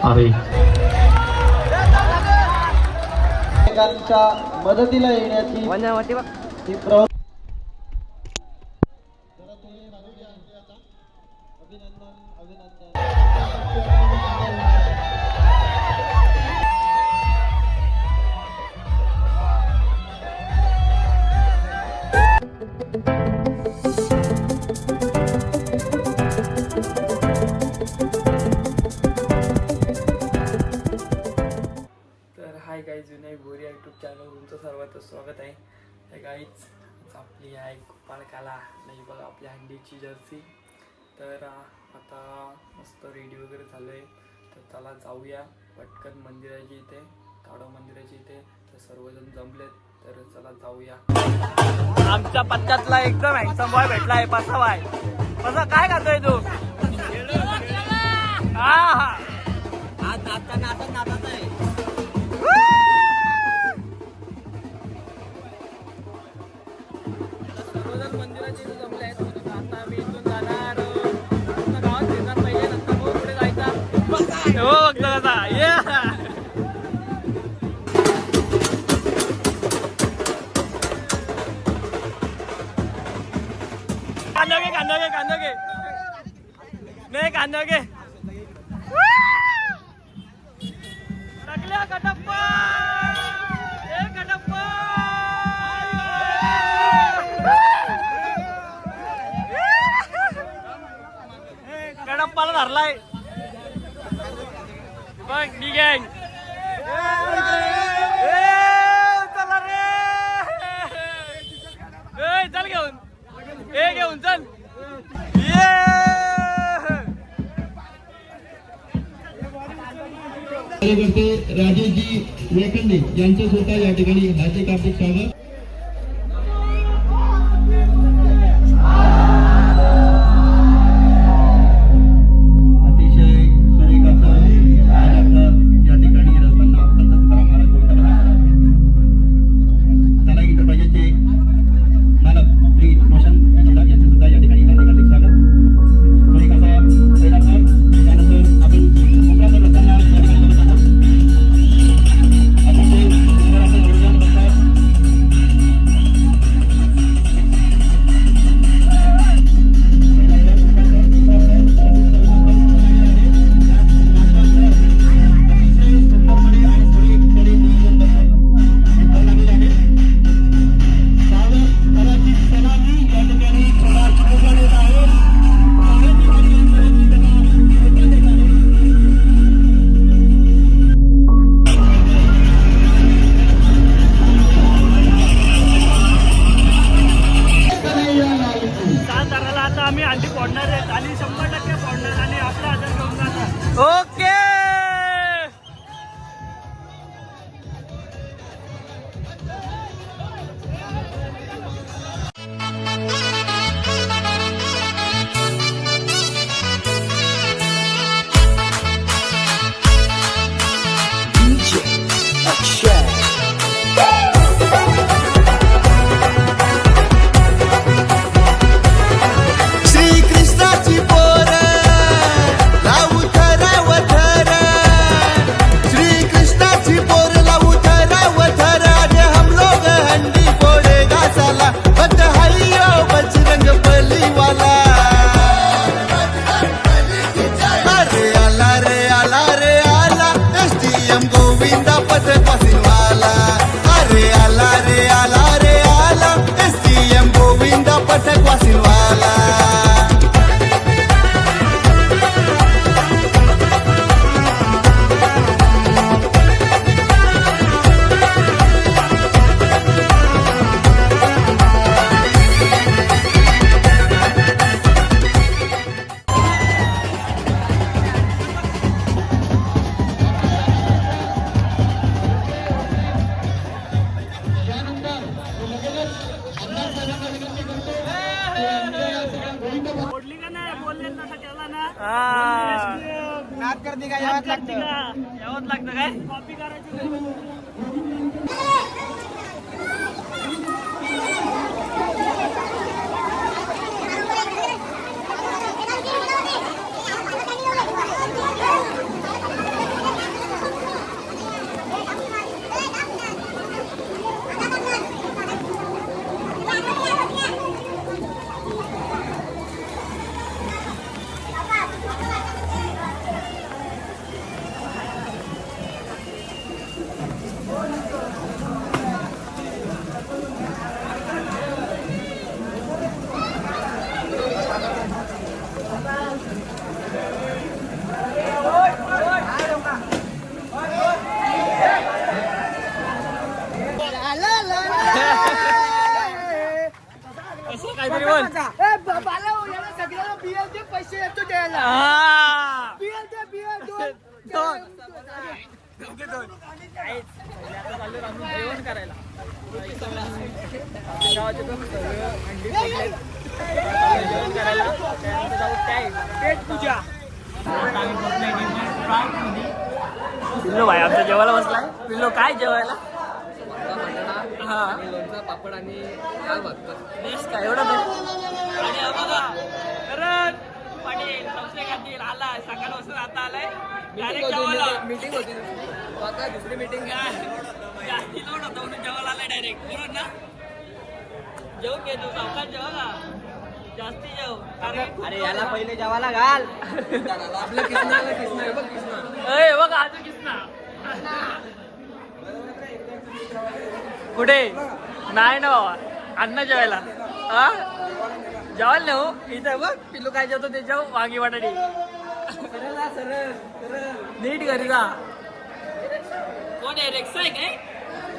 आहे. मदतीला येण्याची हाय गाईज, विनय भोरी यूट्यूब चॅनल तुमचं सर्वात स्वागत आहे. तर गाईज आपली आहे गोपाळकाला नाही बघा आपली हंडीची जर्सी. तर आता मस्त रेडी वगैरे झालो आहे. तर चला जाऊया पटकन मंदिराच्या इथे, ताडो मंदिराच्या इथे. तर सर्वजण जमलेत, तर चला जाऊया. आमच्या पत्त्यातला एकदम हँडसम बॉय भेटलाय. पसा बाय पसा काय खातोय तू? हा हा नाचत आहे. सर्वजण मंदिराच्या इथे जमले आहेत. आता आम्ही इथून जाणार गावात फिरणार पहिले, नंतर मग पुढे जायचं. हो बघता कसा ये कांदा घे नाही कांदा घे टाकल्या कडप्पा कडप्पाला धरलाय बघ डी गँग. चला रे चल घेऊन चल. कार्यकर्ते राजेशजी वेकंडे यांचे सुद्धा या ठिकाणी हार्दिक हार्दिक स्वागत. अतिशय सुरेख असं आज आपलं या ठिकाणी रस्त्यांना संत तुकाराम महाराज गोविंद चला इंटरप्राइजेसचे मालक श्री रोशन इचिरा यांचे सुद्धा या ठिकाणी हार्दिक हार्दिक स्वागत. सुरेख असा पहिला सर, त्यानंतर आपण कोकणातील रस्त्यांना या ठिकाणी बघत आहोत. अतिशय सुंदर असं नियोजन करतात. आता आम्ही अंडी फोडणार आहेत आणि 100% फोडणार आणि आपला आधार घेऊन जाणार. ओके यावंच लागतं काय कॉपी करायची. वाजेपर्यंत सगळं अंडी फोडलेत. जेवण करायला त्यानंतर जाऊ पेट पूजा. पिल्लो भाई आमच्या जेवायला बसलाय. पिल्लो काय जेवायला? हा लोणचा पापड आणि काय एवढं आणि बघा करण पाटील संशय घातील आला सकाळपासून आता आलाय. मीटिंग होती दुसरी मीटिंग जास्ती लोड होता म्हणून जेवायला आलाय डायरेक्ट. बरोबर ना? जेवून घे तू सावकाश जेवा का जास्ती जेव. अरे याला पहिले जेवायला घाल. आपलं किसना बघ किसना बघ अजून किसना कुठे नाही ना बाबा अन्न जेवायला. हा जेवायला नाही हो इथं बघ पिल्लू काय जेवतो ते जेव वांगी बटाटी नीट घरी जा. कोण आहे रेक्स आहे काय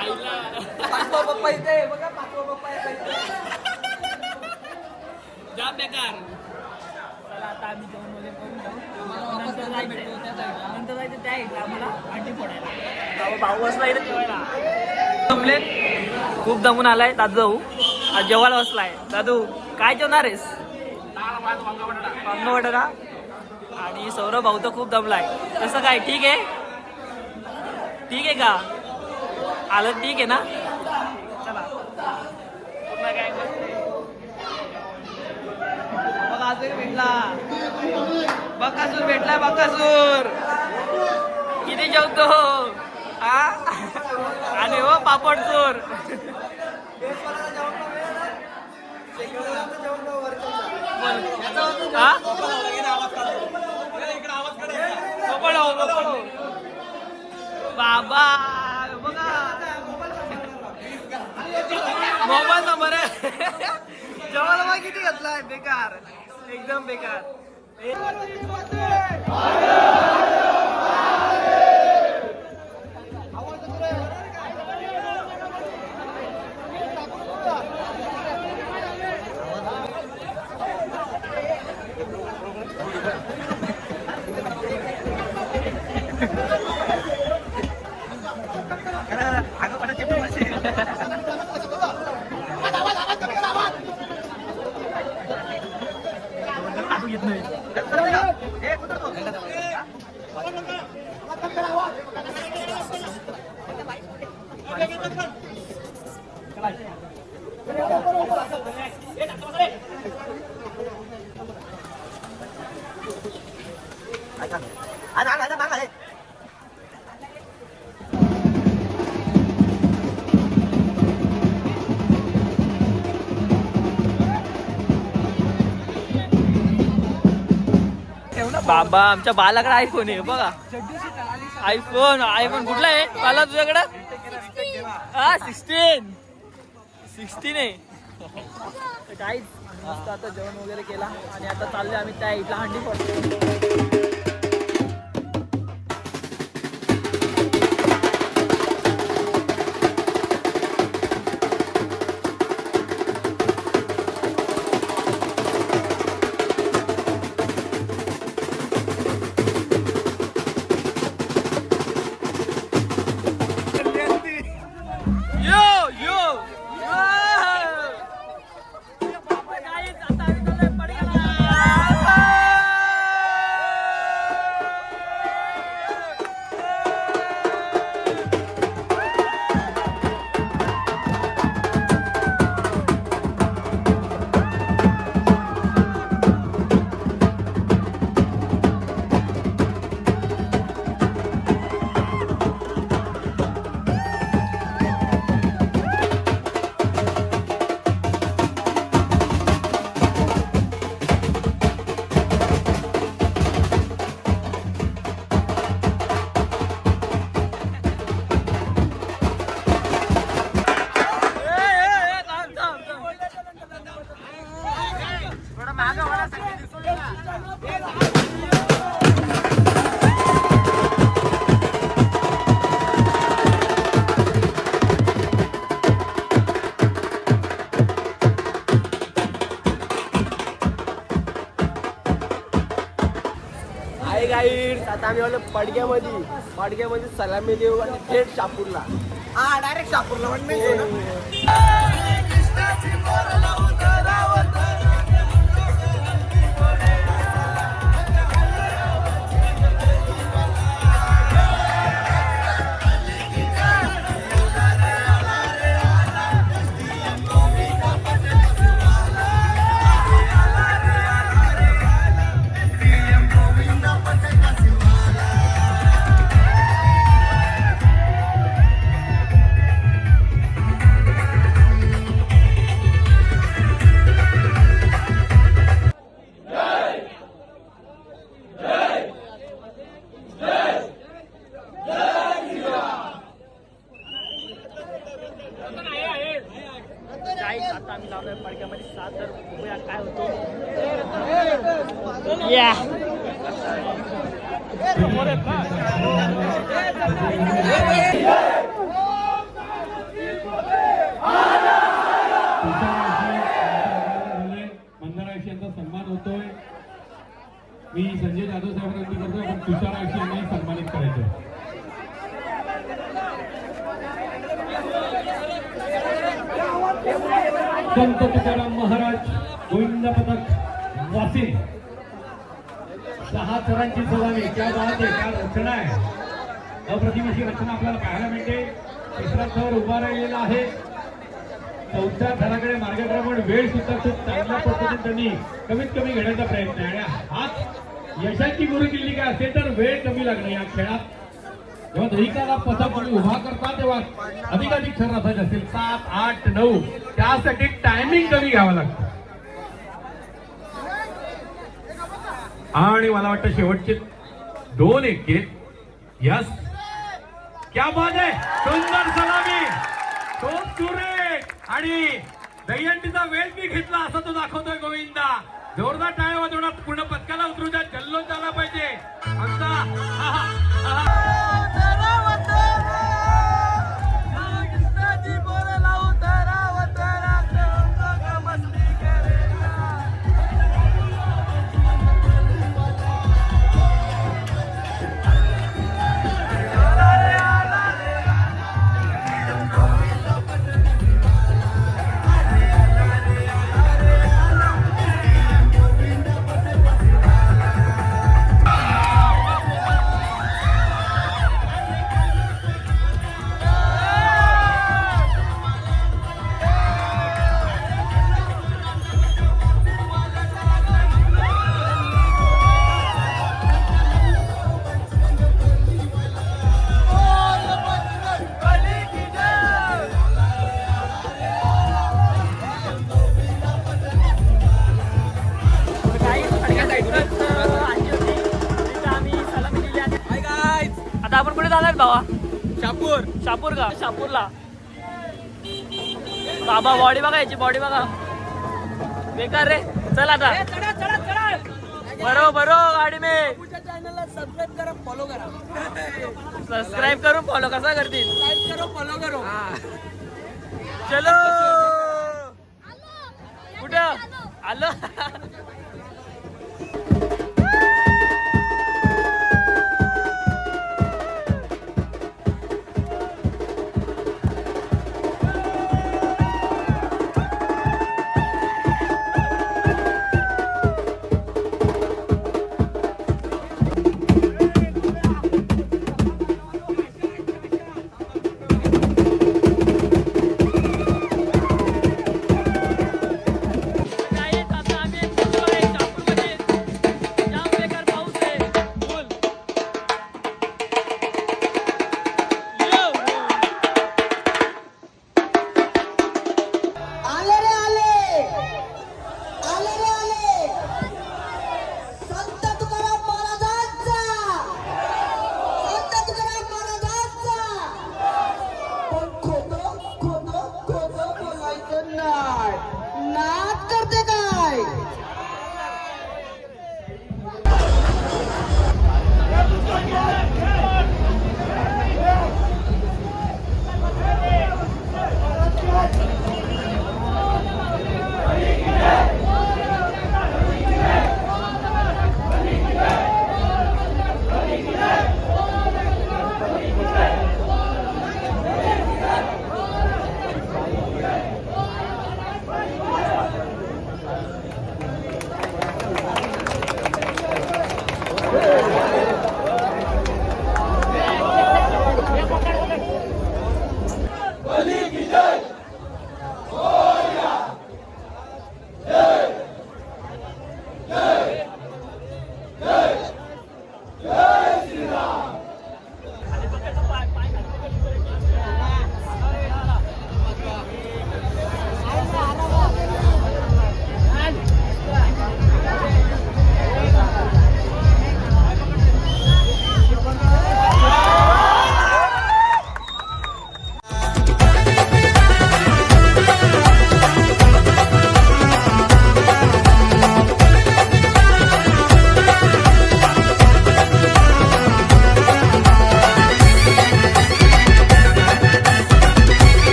आईला पाचवा पप्पा इथे बघा पाचवा पप्पा जा बेकार. चला आता आम्ही जेवण वगैरे करून जाऊ. नंतर जायचं त्या इथं आम्हाला अंडी फोडायला. भाऊ बसला इथे जेवायला. जमले खूप दमून आलाय दादू. जाऊ आज जेवायला बसलाय. दादू काय जेवणार आहेस? वांगा बटाटा. आणि सौरभ भाऊ तर खूप दमलाय. कसं काय ठीक आहे? ठीक आहे का? आलं ठीक आहे ना? चला काय बघासूर भेटला. बकासूर भेटला. बकासूर किती जेवतो हा आणि हो पापड चोर. बाबा बघा मोबाईल नंबर आहे. जेवायला मग किती घेतलाय? बेकार एकदम बेकार. बाबा आमच्या बालाकडे आयफोन आहे बघा. आयफोन कुठला आहे बाला तुझ्याकडे? हा 16 आहे. काहीच मस्त आता जेवण वगैरे केला आणि आता चालले आम्ही त्या इथला हंडी फोडतो. आता आम्ही आलो पडग्यामध्ये सलामी देऊ आणि थेट शापूरला. हा डायरेक्ट शापूरला. काही आता आम्ही लावलोय पडक्यामध्ये 7 तर बघूया काय होतो. या मंदाराक्षीयांचा सन्मान होतोय. मी संजय जाधव साहेबांना विनंती करतोय पण तुषाराक्षी यांनाही सन्मानित करायचं. संत तुकाराम महाराज गोविंद पथक वासिन 6 थरांची सलामी. क्या बात आहे, क्या रचना आहे. अप्रतिम अशी रचना आपल्याला पाहायला मिळते. 3रा थर उभा राहिलेला आहे. 4थ्या थराकडे मार्गक्रमण वेळ सुद्धा खूप चांगल्या पद्धतीने त्यांनी कमीत कमी घेण्याचा प्रयत्न आहे. आणि हाच यशाची गुरुकिल्ली काय असेल तर वेळ कमी लागणे या खेळात. जेव्हा दहीकाला पथक तुम्ही उभा करता तेव्हा अधिकाधिक थर असायचे असतील 7, 8, 9 त्यासाठी टायमिंग कमी घ्यावं लागतं. आणि मला वाटतं शेवटचे 2 एक्के. यस, क्या बात आहे. सुंदर सलामी, खूप सुरेख. आणि दहीहंडीचा वेळ मी घेतला असं तो दाखवतोय गोविंदा. जोरदार टाळ्या वाजवणार. पूर्ण पथकाला उतरू द्या, जल्लोष झाला पाहिजे आमचा. आता आपण कुठे जाणार बाबा? शापूर का? शापूरला. बाबा बॉडी बघा, याची बॉडी बघा, बेकार रे. चल आता बरो गाडी में चॅनलला सबस्क्राईब करा, फॉलो करा. सबस्क्राईब करून फॉलो कसा करतील? लाईक करो, फॉलो करो. चलो कुठं आलो.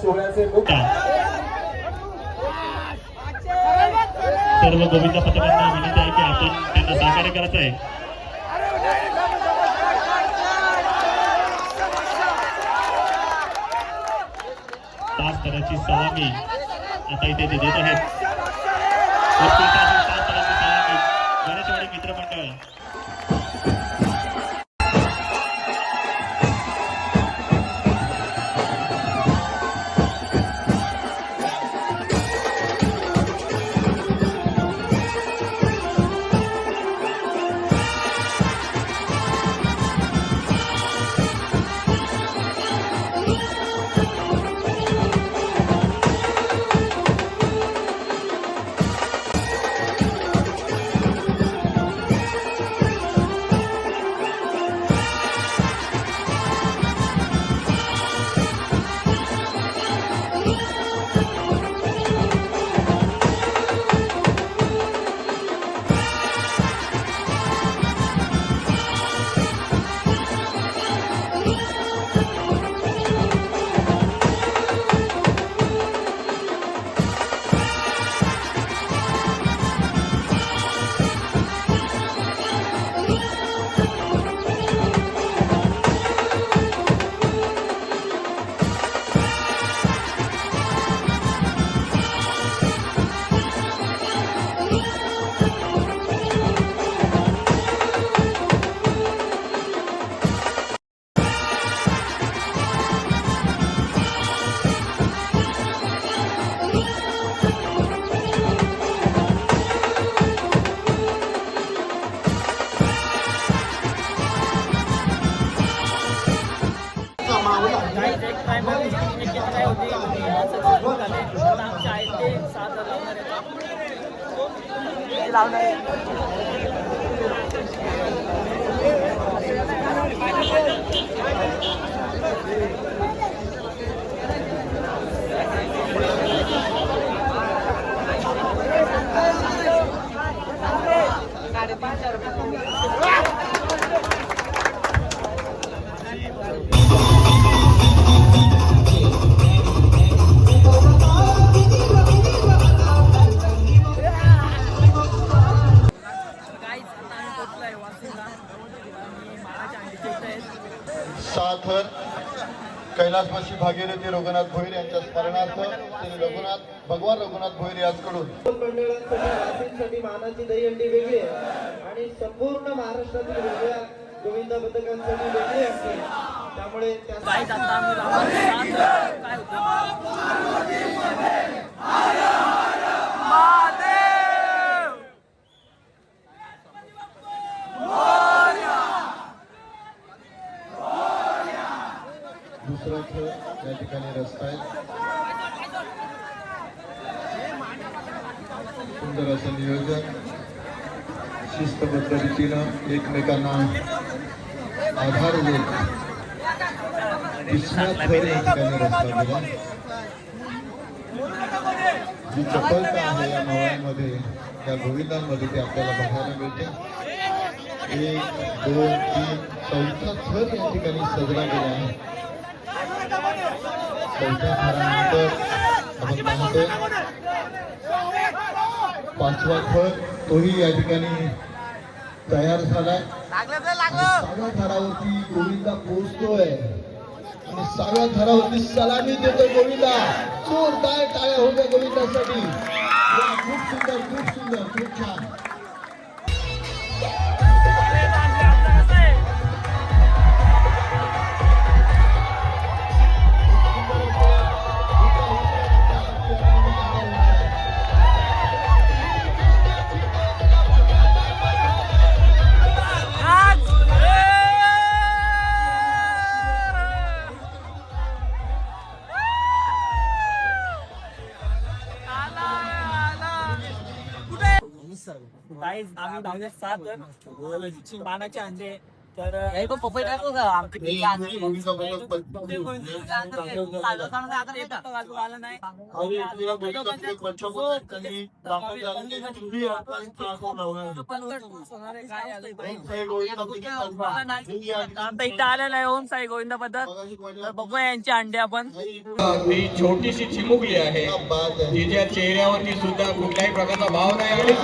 सोहळ्याचे मुख्य सर्व गोविंद पथकांना विनंती आहे की आपण त्यांना सहकार्य करायचं आहे. पाच तराची सलामी आता इथे ते देत आहेत. पाच तराची सलामी गणेशवाडी मित्रमंडळ. साथर कैलासवासी भागीरथी रघुनाथ भोईर यांच्या स्मरणार्थ श्री भगवान रघुनाथ भोईर यांच्याकडून मंडळांसाठी वासींसाठी मानाची दहीहंडी वेगळी आहे आणि संपूर्ण महाराष्ट्रातील वेगळ्या गोविंदा पथकांसाठी वेगळी असते. त्यामुळे त्या काय आता आम्ही लावणार काय दुसरा खेळ या ठिकाणी रस्ता आहे. सुंदर असं नियोजन शिस्तबद्ध रीतीनं एकमेकांना आधार देत तिसरा खेळ या ठिकाणी रस्ता दिला. जी चपलता आहे या मावळ्यांमध्ये या गोविंदांमध्ये ते आपल्याला बघायला मिळते. 1, 2, 3 चौथा थर या ठिकाणी सजरा गेला आहे. चौथ्या थरानंतर आपण पाहतोय पाचवा थर तोही या ठिकाणी तयार झालाय. 6व्या थरावरती गोविंदा पोहोचतोय आणि 6व्या थरावरती सलामी देतोय गोविंदा. जोरदार टाळ्या होत्या गोविंदासाठी. खूप सुंदर, खूप सुंदर, खूप छान. आम्ही धावले 7 मानाचे अंडे तर इथं आलेला आहे ओम साई गोविंद पद्धत. तर बघूया यांची अंडे आपण. ही छोटीशी चिमुकली आहे, तिच्या चेहऱ्यावरती सुद्धा कुठल्याही प्रकारचा भाव नाही आणि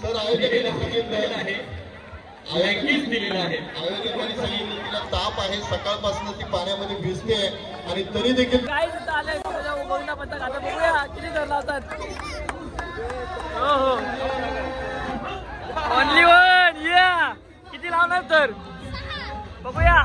सर आयोजकांनी आहे लँकीच दिलेला आहे. सांगितलं तिला ताप आहे, सकाळपासून ती पाण्यामध्ये भिजते आणि तरी देखील काय तिथं आलंय गोविंद पद्धत. आता बघूया किती धर लावतात. हो हो ओनली वन या किती लावणार तर बघूया.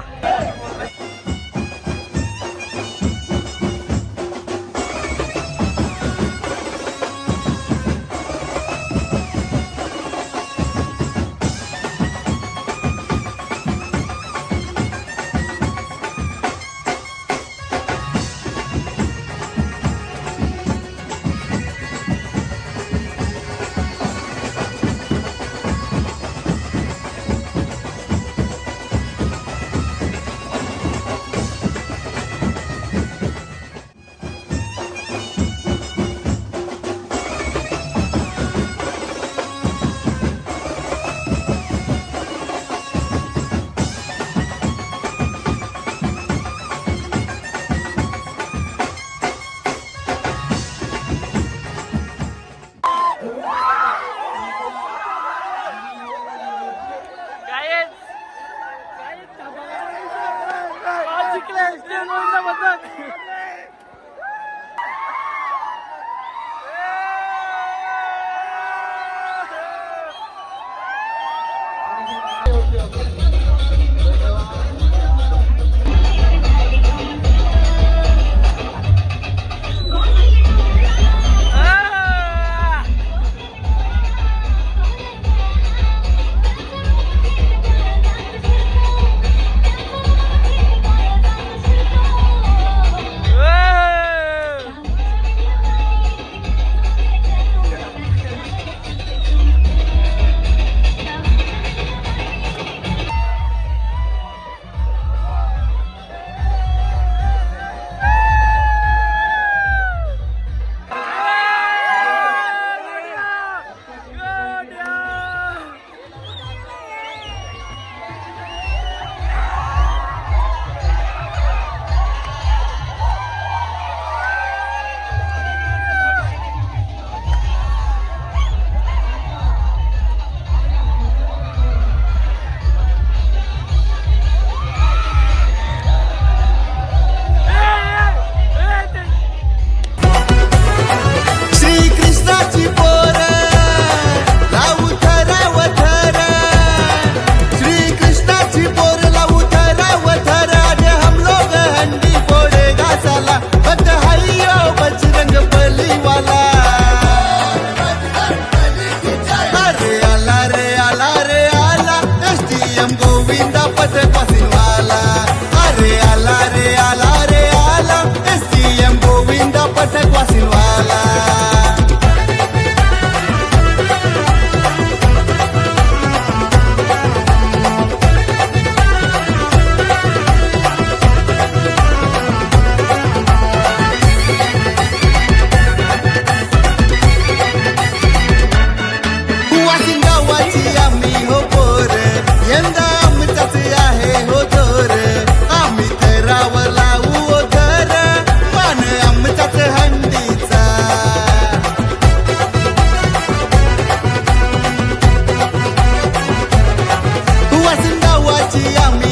वासिंदावाची आम्ही